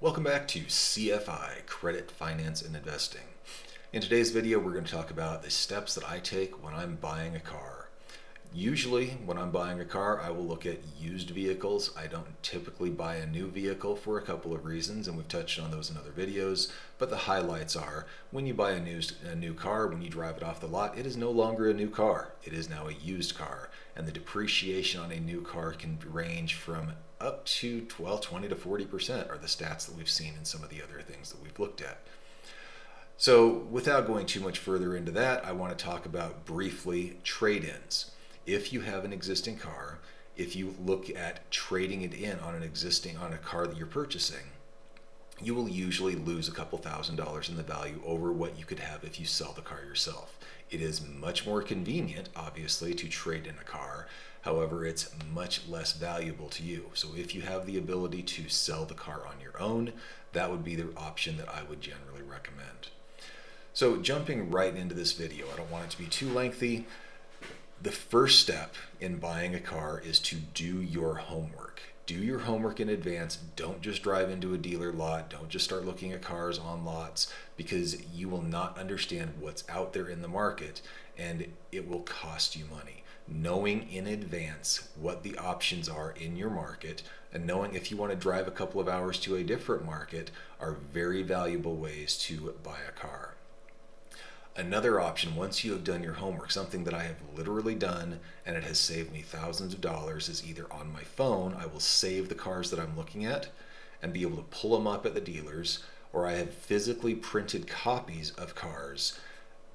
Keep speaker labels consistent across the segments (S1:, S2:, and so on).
S1: Welcome back to CFI, Credit, Finance, and Investing. In today's video, we're going to talk about the steps that I take when I'm buying a car. Usually, when I'm buying a car, I will look at used vehicles. I don't typically buy a new vehicle for a couple of reasons, and we've touched on those in other videos, but the highlights are, when you buy a new car, when you drive it off the lot, it is no longer a new car. It is now a used car, and the depreciation on a new car can range from up to 20 to 40% are the stats that we've seen in some of the other things that we've looked at. So without going too much further into that, I want to talk about briefly trade-ins. If you have an existing car, if you look at trading it in on a car that you're purchasing, you will usually lose a couple $1,000s in the value over what you could have if you sell the car yourself. It is much more convenient, obviously, to trade in a car. However, it's much less valuable to you. So if you have the ability to sell the car on your own, that would be the option that I would generally recommend. So jumping right into this video, I don't want it to be too lengthy. The first step in buying a car is to do your homework. Do your homework in advance. Don't just drive into a dealer lot. Don't just start looking at cars on lots, because you will not understand what's out there in the market and it will cost you money. Knowing in advance what the options are in your market and knowing if you want to drive a couple of hours to a different market are very valuable ways to buy a car. Another option, once you have done your homework, something that I have literally done and it has saved me thousands of dollars, is either on my phone, I will save the cars that I'm looking at and be able to pull them up at the dealers, or I have physically printed copies of cars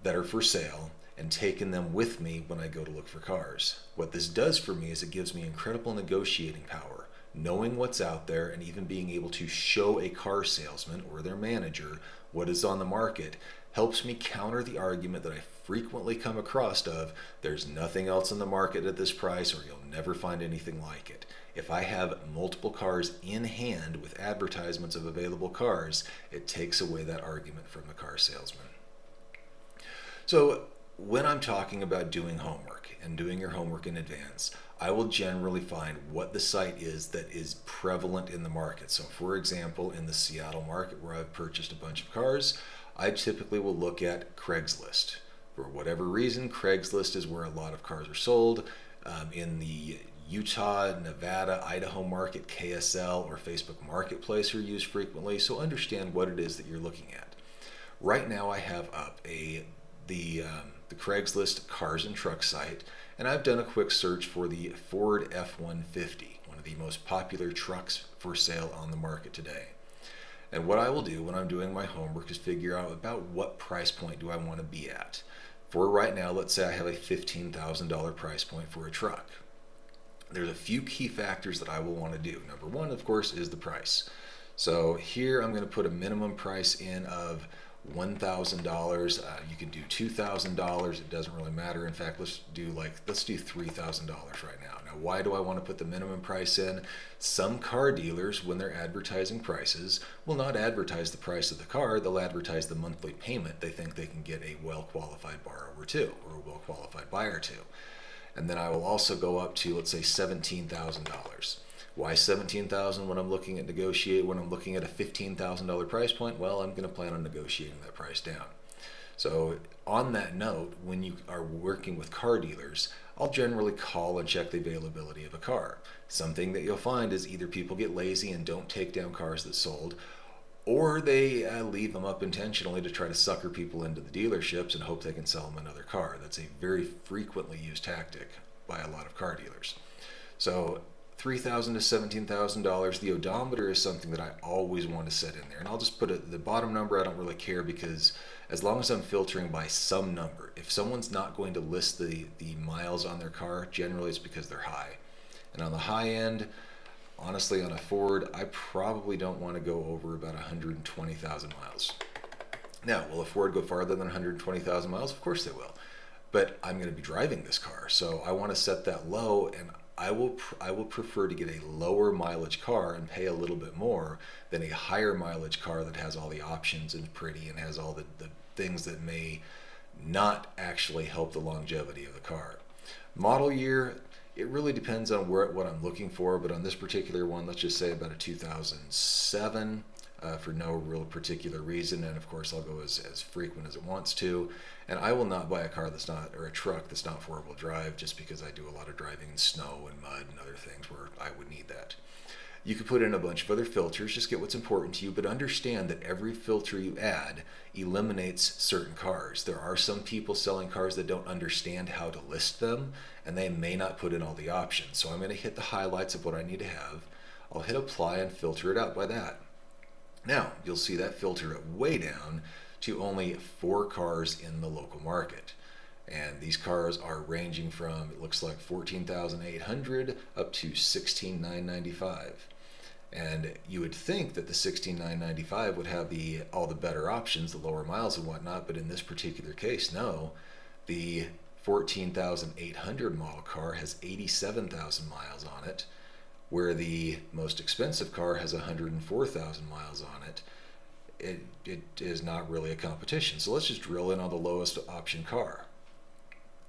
S1: that are for sale and taken them with me when I go to look for cars. What this does for me is it gives me incredible negotiating power. Knowing what's out there and even being able to show a car salesman or their manager what is on the market helps me counter the argument that I frequently come across of, there's nothing else in the market at this price or you'll never find anything like it. If I have multiple cars in hand with advertisements of available cars, it takes away that argument from the car salesman. So when I'm talking about doing homework and doing your homework in advance, I will generally find what the site is that is prevalent in the market. So for example, in the Seattle market where I've purchased a bunch of cars, I typically will look at Craigslist. For whatever reason, Craigslist is where a lot of cars are sold. In the Utah, Nevada, Idaho market, KSL or Facebook Marketplace are used frequently, so understand what it is that you're looking at. Right now I have up the Craigslist cars and truck site, and I've done a quick search for the Ford F-150, one of the most popular trucks for sale on the market today. And what I will do when I'm doing my homework is figure out about what price point do I want to be at. For right now, let's say I have a $15,000 price point for a truck. There's a few key factors that I will want to do. Number one, of course, is the price. So here I'm going to put a minimum price in of $1,000. You can do $2,000. It doesn't really matter. In fact, let's do $3,000 right now. Now, why do I want to put the minimum price in? Some car dealers, when they're advertising prices, will not advertise the price of the car. They'll advertise the monthly payment they think they can get a well-qualified borrower to, or a well-qualified buyer to. And then I will also go up to, let's say, $17,000. Why $17,000 when I'm looking at a $15,000 price point? Well, I'm going to plan on negotiating that price down. So on that note, when you are working with car dealers, I'll generally call and check the availability of a car. Something that you'll find is either people get lazy and don't take down cars that sold, or they leave them up intentionally to try to sucker people into the dealerships and hope they can sell them another car. That's a very frequently used tactic by a lot of car dealers. So $3,000 to $17,000. The odometer is something that I always want to set in there. And I'll just put the bottom number. I don't really care, because as long as I'm filtering by some number, if someone's not going to list the miles on their car, generally it's because they're high. And on the high end, honestly, on a Ford, I probably don't want to go over about 120,000 miles. Now, will a Ford go farther than 120,000 miles? Of course they will. But I'm going to be driving this car, so I want to set that low, and I will prefer to get a lower mileage car and pay a little bit more than a higher mileage car that has all the options and pretty and has all the things that may not actually help the longevity of the car. Model year, it really depends on what I'm looking for, but on this particular one, let's just say about a 2007. for no real particular reason, and of course I'll go as frequent as it wants to. And I will not buy a car that's not, or a truck that's not four-wheel drive, just because I do a lot of driving in snow and mud and other things where I would need that. You could put in a bunch of other filters, just get what's important to you, but understand that every filter you add eliminates certain cars. There are some people selling cars that don't understand how to list them, and they may not put in all the options. So I'm going to hit the highlights of what I need to have. I'll hit apply and filter it out by that. Now, you'll see that filter it way down to only 4 cars in the local market. And these cars are ranging from, it looks like 14,800 up to 16,995. And you would think that the 16,995 would have all the better options, the lower miles and whatnot, but in this particular case, no. The 14,800 model car has 87,000 miles on it, where the most expensive car has 104,000 miles on it. It is not really a competition. So let's just drill in on the lowest option car.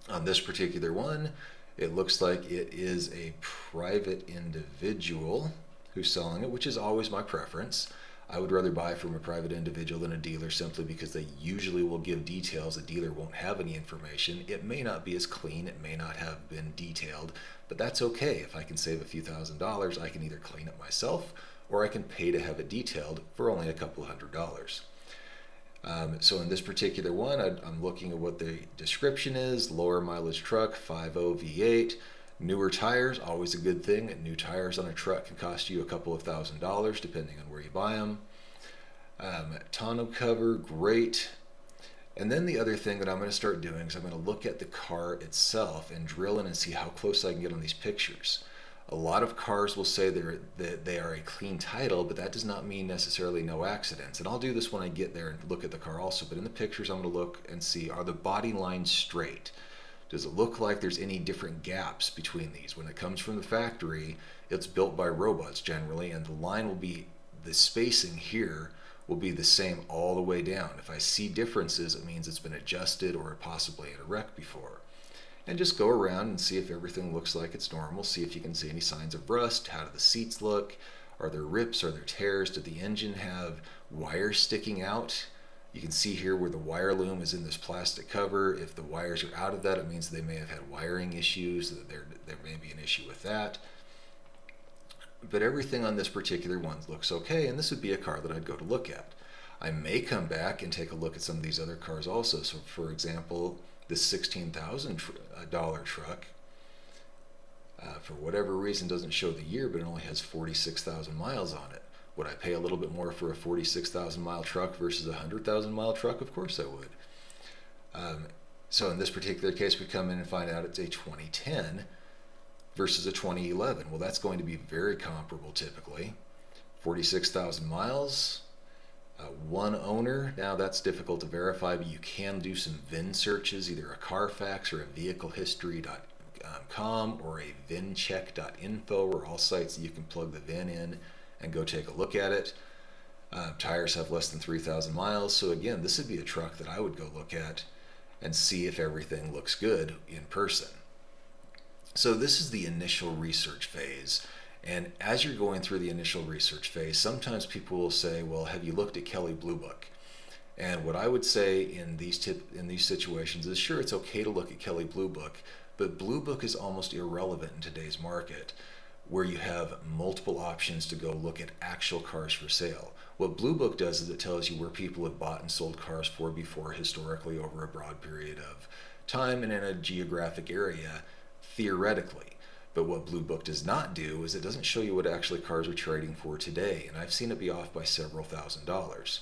S1: On this particular one, it looks like it is a private individual who's selling it, which is always my preference. I would rather buy from a private individual than a dealer, simply because they usually will give details. A dealer won't have any information. It may not be as clean, it may not have been detailed, but that's okay. If I can save a few $1,000s, I can either clean it myself or I can pay to have it detailed for only a couple $100s. So in this particular one, I'm looking at what the description is. Lower mileage truck, 5.0 V8. Newer tires, always a good thing. New tires on a truck can cost you a couple of $1,000s depending on where you buy them. Tonneau cover, great. And then the other thing that I'm going to start doing is I'm going to look at the car itself and drill in and see how close I can get on these pictures. A lot of cars will say that they are a clean title, but that does not mean necessarily no accidents. And I'll do this when I get there and look at the car also. But in the pictures, I'm going to look and see, are the body lines straight? Does it look like there's any different gaps between these? When it comes from the factory, it's built by robots generally, and the line will be, the spacing here will be the same all the way down. If I see differences, it means it's been adjusted or possibly had a wreck before. And just go around and see if everything looks like it's normal. See if you can see any signs of rust. How do the seats look? Are there rips? Are there tears? Did the engine have wires sticking out? You can see here where the wire loom is in this plastic cover. If the wires are out of that, it means they may have had wiring issues. There may be an issue with that. But everything on this particular one looks okay, and this would be a car that I'd go to look at. I may come back and take a look at some of these other cars also. So for example, this $16,000 truck, for whatever reason doesn't show the year, but it only has 46,000 miles on it. Would I pay a little bit more for a 46,000 mile truck versus a 100,000 mile truck? Of course I would. So in this particular case, we come in and find out it's a 2010 versus a 2011. Well, that's going to be very comparable typically. 46,000 miles, one owner. Now that's difficult to verify, but you can do some VIN searches, either a Carfax or a vehiclehistory.com or a vincheck.info, or all sites that you can plug the VIN in and go take a look at it. Tires have less than 3,000 miles. So again, this would be a truck that I would go look at and see if everything looks good in person. So this is the initial research phase. And as you're going through the initial research phase, sometimes people will say, well, have you looked at Kelley Blue Book? And what I would say in these situations is, sure, it's okay to look at Kelley Blue Book, but Blue Book is almost irrelevant in today's market, where you have multiple options to go look at actual cars for sale. What Blue Book does is it tells you where people have bought and sold cars for before historically over a broad period of time and in a geographic area, theoretically. But what Blue Book does not do is it doesn't show you what actually cars are trading for today, and I've seen it be off by several $1,000s.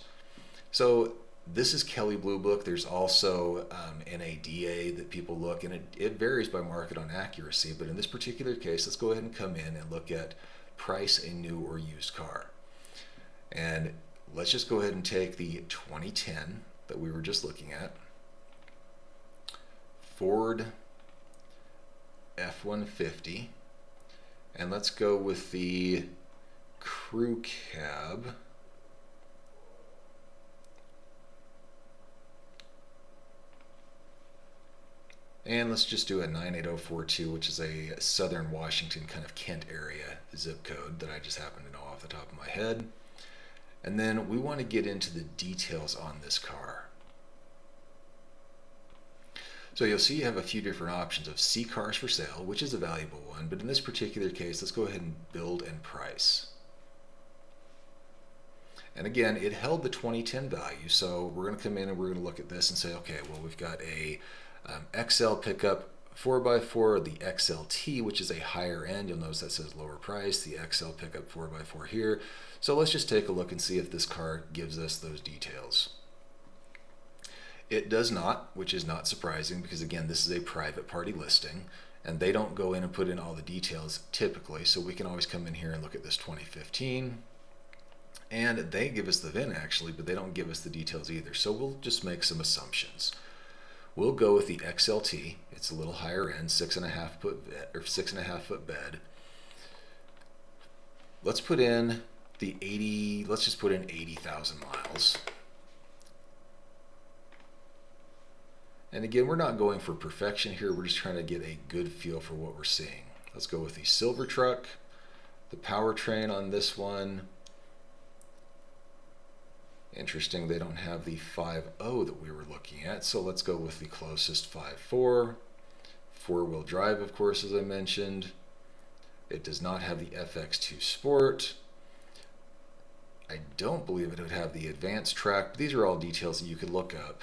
S1: So this is Kelley Blue Book. There's also NADA that people look, and it varies by market on accuracy, but in this particular case, let's go ahead and come in and look at price a new or used car. And let's just go ahead and take the 2010 that we were just looking at, Ford F-150, and let's go with the crew cab. And let's just do a 98042, which is a southern Washington, kind of Kent area zip code that I just happen to know off the top of my head. And then we want to get into the details on this car. So you'll see you have a few different options of see cars for sale, which is a valuable one, but in this particular case, let's go ahead and build and price. And again, it held the 2010 value, so we're going to come in and we're going to look at this and say, okay, well, we've got a XL pickup 4x4, the XLT, which is a higher end. You'll notice that says lower price, the XL pickup 4x4 here. So let's just take a look and see if this car gives us those details. It does not, which is not surprising because again, this is a private party listing and they don't go in and put in all the details typically. So we can always come in here and look at this 2015 and they give us the VIN actually, but they don't give us the details either. So we'll just make some assumptions. We'll go with the XLT. It's a little higher end, 6.5 foot bed. Let's put in the 80, let's just put in 80,000 miles. And again, we're not going for perfection here. We're just trying to get a good feel for what we're seeing. Let's go with the silver truck, the powertrain on this one. Interesting, they don't have the 5.0 that we were looking at. So let's go with the closest 5.4. Four-wheel drive, of course, as I mentioned. It does not have the FX2 Sport. I don't believe it would have the advanced track. These are all details that you could look up.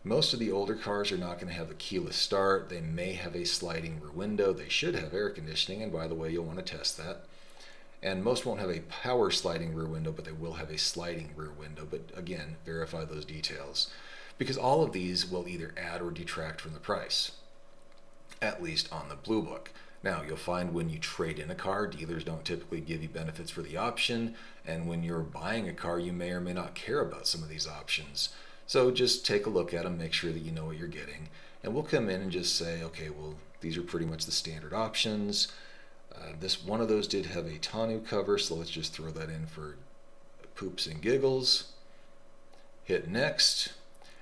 S1: Most of the older cars are not going to have a keyless start. They may have a sliding rear window. They should have air conditioning, and by the way, you'll want to test that. And most won't have a power sliding rear window, but they will have a sliding rear window. But again, verify those details because all of these will either add or detract from the price, at least on the Blue Book. Now, you'll find when you trade in a car, dealers don't typically give you benefits for the option. And when you're buying a car, you may or may not care about some of these options. So just take a look at them, make sure that you know what you're getting. And we'll come in and just say, okay, well, these are pretty much the standard options. This one of those did have a tonneau cover, so let's just throw that in for poops and giggles. Hit next.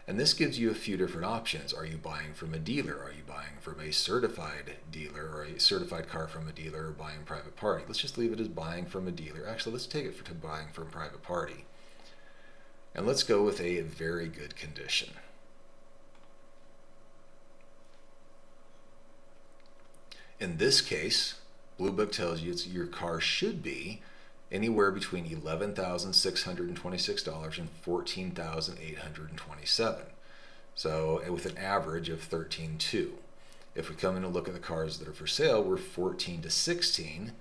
S1: And this gives you a few different options. Are you buying from a dealer? Are you buying from a certified dealer or a certified car from a dealer or buying private party? Let's just leave it as buying from a dealer. Actually, let's take it to buying from private party. And let's go with a very good condition. In this case, Blue Book tells you your car should be anywhere between $11,626 and $14,827. So with an average of 13.2. If we come in and look at the cars that are for sale, we're 14 to 16,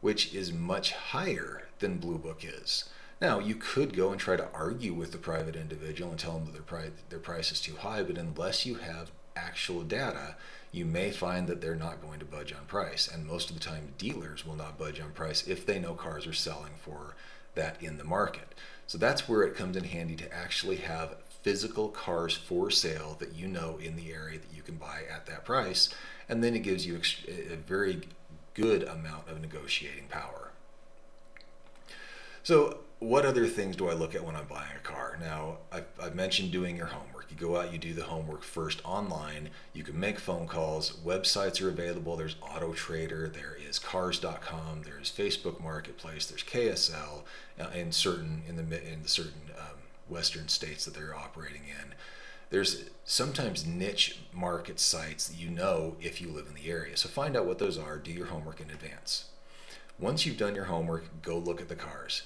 S1: which is much higher than Blue Book is. Now, you could go and try to argue with the private individual and tell them that their price is too high, but unless you have actual data, you may find that they're not going to budge on price. And most of the time, dealers will not budge on price if they know cars are selling for that in the market. So that's where it comes in handy to actually have physical cars for sale that you know in the area that you can buy at that price. And then it gives you a very good amount of negotiating power. So what other things do I look at when I'm buying a car? Now, I've mentioned doing your homework. You go out, you do the homework first online. You can make phone calls. Websites are available. There's Auto Trader. There is Cars.com. There's Facebook Marketplace. There's KSL in the certain Western states that they're operating in. There's sometimes niche market sites that you know if you live in the area. So find out what those are. Do your homework in advance. Once you've done your homework, go look at the cars.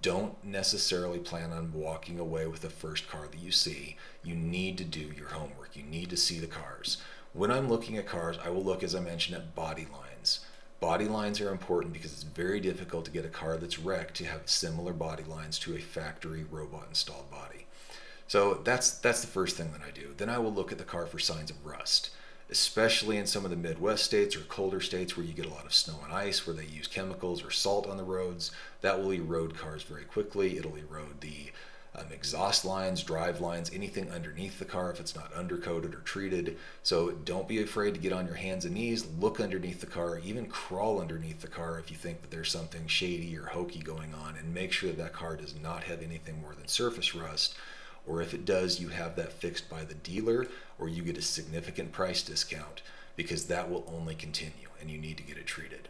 S1: Don't necessarily plan on walking away with the first car that you see. You need to do your homework. You need to see the cars. When I'm looking at cars, I will look, as I mentioned, at body lines. Body lines are important because it's very difficult to get a car that's wrecked to have similar body lines to a factory robot installed body. So that's the first thing that I do. Then I will look at the car for signs of rust, especially in some of the Midwest states or colder states where you get a lot of snow and ice, where they use chemicals or salt on the roads. That will erode cars very quickly. It'll erode the exhaust lines, drive lines, anything underneath the car if it's not undercoated or treated. So don't be afraid to get on your hands and knees, look underneath the car, even crawl underneath the car if you think that there's something shady or hokey going on, and make sure that car does not have anything more than surface rust. Or if it does, you have that fixed by the dealer, or you get a significant price discount, because that will only continue and you need to get it treated.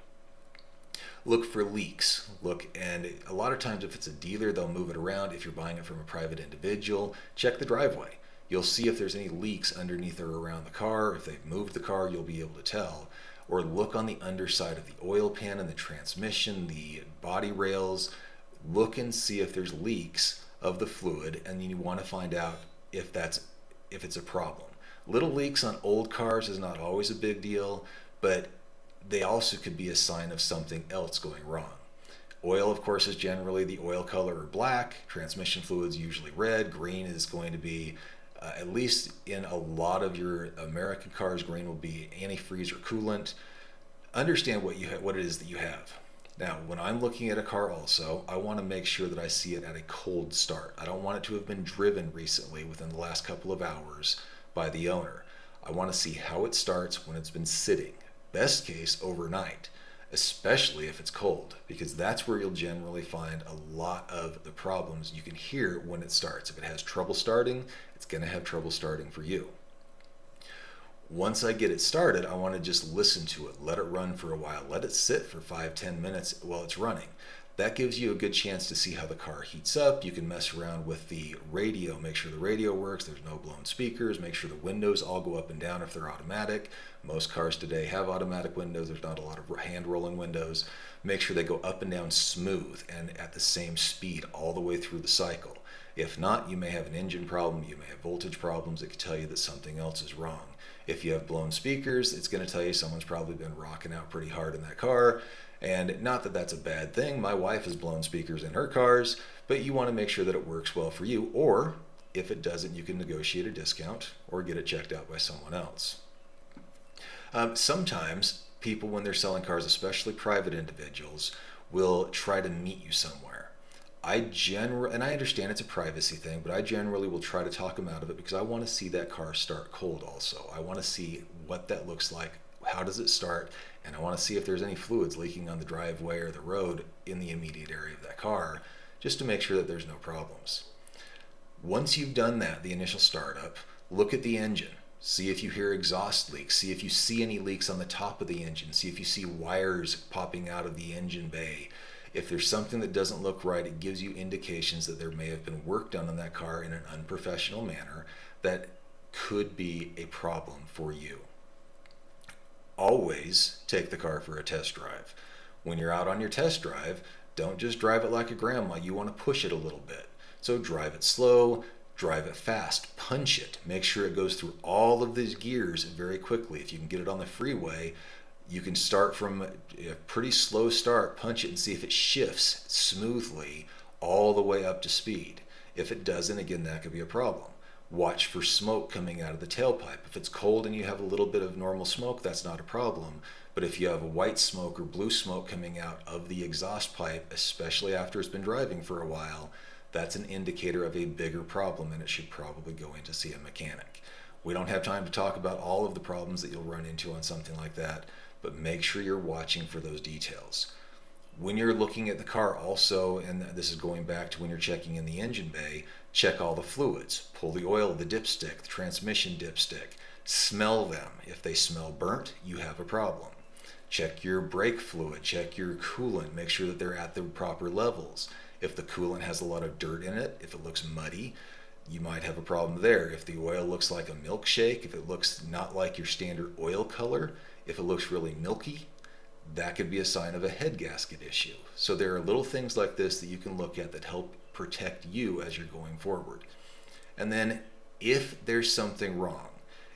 S1: Look for leaks. And a lot of times if it's a dealer, they'll move it around. If you're buying it from a private individual, check the driveway. You'll see if there's any leaks underneath or around the car. If they've moved the car, you'll be able to tell. Or look on the underside of the oil pan and the transmission, the body rails. Look and see if there's leaks of the fluid, and you want to find out if it's a problem. Little leaks on old cars is not always a big deal, but they also could be a sign of something else going wrong. Oil, of course, is generally the oil color or black. Transmission fluid is usually red. Green is going to be, at least in a lot of your American cars, green will be antifreeze or coolant. Understand what it is that you have. Now, when I'm looking at a car also, I want to make sure that I see it at a cold start. I don't want it to have been driven recently within the last couple of hours by the owner. I want to see how it starts when it's been sitting. Best case, overnight, especially if it's cold, because that's where you'll generally find a lot of the problems. You can hear when it starts. If it has trouble starting, it's going to have trouble starting for you. Once I get it started, I want to just listen to it, let it run for a while, let it sit for 5-10 minutes while it's running. That gives you a good chance to see how the car heats up. You can mess around with the radio, make sure the radio works, there's no blown speakers, make sure the windows all go up and down if they're automatic. Most cars today have automatic windows, there's not a lot of hand rolling windows. Make sure they go up and down smooth and at the same speed all the way through the cycle. If not, you may have an engine problem, you may have voltage problems that could tell you that something else is wrong. If you have blown speakers, it's going to tell you someone's probably been rocking out pretty hard in that car. And not that that's a bad thing. My wife has blown speakers in her cars, but you want to make sure that it works well for you. Or if it doesn't, you can negotiate a discount or get it checked out by someone else. Sometimes people, when they're selling cars, especially private individuals, will try to meet you somewhere. And I understand it's a privacy thing, but I generally will try to talk them out of it because I want to see that car start cold also. I want to see what that looks like, how does it start, and I want to see if there's any fluids leaking on the driveway or the road in the immediate area of that car, just to make sure that there's no problems. Once you've done that, the initial startup, look at the engine. See if you hear exhaust leaks. See if you see any leaks on the top of the engine. See if you see wires popping out of the engine bay. If there's something that doesn't look right, it gives you indications that there may have been work done on that car in an unprofessional manner that could be a problem for you. Always take the car for a test drive. When you're out on your test drive, don't just drive it like a grandma. You want to push it a little bit. So drive it slow, drive it fast, punch it. Make sure it goes through all of these gears very quickly. If you can get it on the freeway, you can start from a pretty slow start, punch it and see if it shifts smoothly all the way up to speed. If it doesn't, again, that could be a problem. Watch for smoke coming out of the tailpipe. If it's cold and you have a little bit of normal smoke, that's not a problem. But if you have a white smoke or blue smoke coming out of the exhaust pipe, especially after it's been driving for a while, that's an indicator of a bigger problem and it should probably go in to see a mechanic. We don't have time to talk about all of the problems that you'll run into on something like that, but make sure you're watching for those details. When you're looking at the car also, and this is going back to when you're checking in the engine bay, check all the fluids. Pull the oil, the dipstick, the transmission dipstick. Smell them. If they smell burnt, you have a problem. Check your brake fluid, check your coolant, make sure that they're at the proper levels. If the coolant has a lot of dirt in it, if it looks muddy, you might have a problem there. If the oil looks like a milkshake, if it looks not like your standard oil color, if it looks really milky, that could be a sign of a head gasket issue. So there are little things like this that you can look at that help protect you as you're going forward. And then if there's something wrong,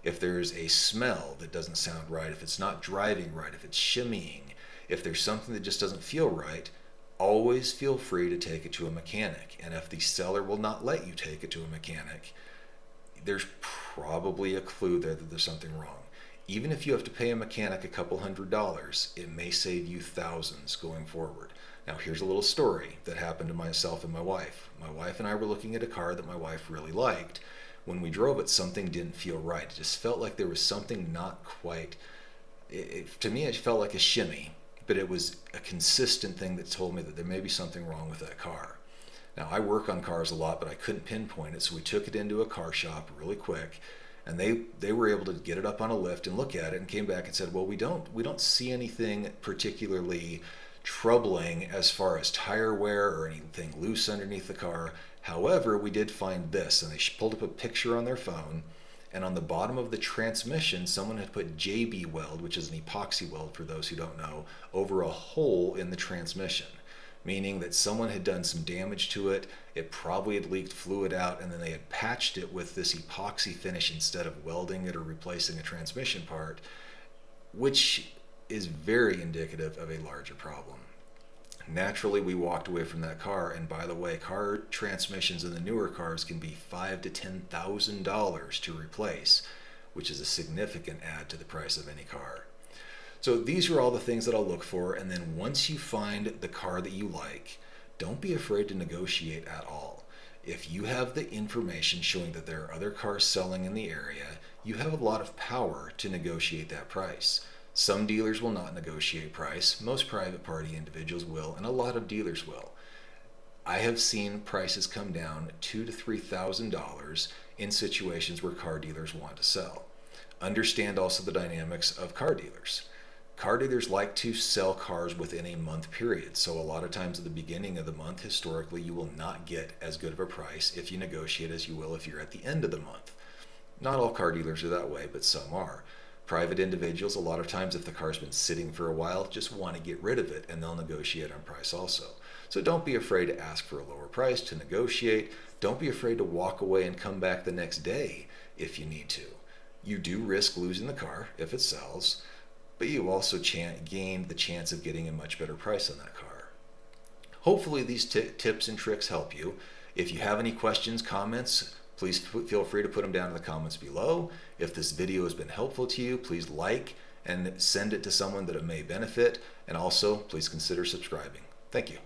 S1: if there's a smell that doesn't sound right, if it's not driving right, if it's shimmying, if there's something that just doesn't feel right, always feel free to take it to a mechanic. And if the seller will not let you take it to a mechanic, there's probably a clue there that there's something wrong. Even if you have to pay a mechanic a couple $100s, it may save you thousands going forward. Now here's a little story that happened to myself and my wife. My wife and I were looking at a car that my wife really liked. When we drove it, something didn't feel right. It just felt like there was something not quite, to me it felt like a shimmy, but it was a consistent thing that told me that there may be something wrong with that car. Now I work on cars a lot, but I couldn't pinpoint it, so we took it into a car shop really quick. And they were able to get it up on a lift and look at it and came back and said, well, we don't see anything particularly troubling as far as tire wear or anything loose underneath the car. However, we did find this, and they pulled up a picture on their phone, and on the bottom of the transmission, someone had put JB weld, which is an epoxy weld for those who don't know, over a hole in the transmission, meaning that someone had done some damage to it. It probably had leaked fluid out, and then they had patched it with this epoxy finish instead of welding it or replacing a transmission part, which is very indicative of a larger problem. Naturally, we walked away from that car, and by the way, car transmissions in the newer cars can be $5,000 to $10,000 to replace, which is a significant add to the price of any car. So these are all the things that I'll look for, and then once you find the car that you like, don't be afraid to negotiate at all. If you have the information showing that there are other cars selling in the area, you have a lot of power to negotiate that price. Some dealers will not negotiate price. Most private party individuals will, and a lot of dealers will. I have seen prices come down $2,000 to $3,000 in situations where car dealers want to sell. Understand also the dynamics of car dealers. Car dealers like to sell cars within a month period, so a lot of times at the beginning of the month, historically, you will not get as good of a price if you negotiate as you will if you're at the end of the month. Not all car dealers are that way, but some are. Private individuals, a lot of times if the car's been sitting for a while, just want to get rid of it, and they'll negotiate on price also. So don't be afraid to ask for a lower price, to negotiate. Don't be afraid to walk away and come back the next day if you need to. You do risk losing the car if it sells, but you also gain the chance of getting a much better price on that car. Hopefully these tips and tricks help you. If you have any questions, comments, please feel free to put them down in the comments below. If this video has been helpful to you, please like and send it to someone that it may benefit. And also, please consider subscribing. Thank you.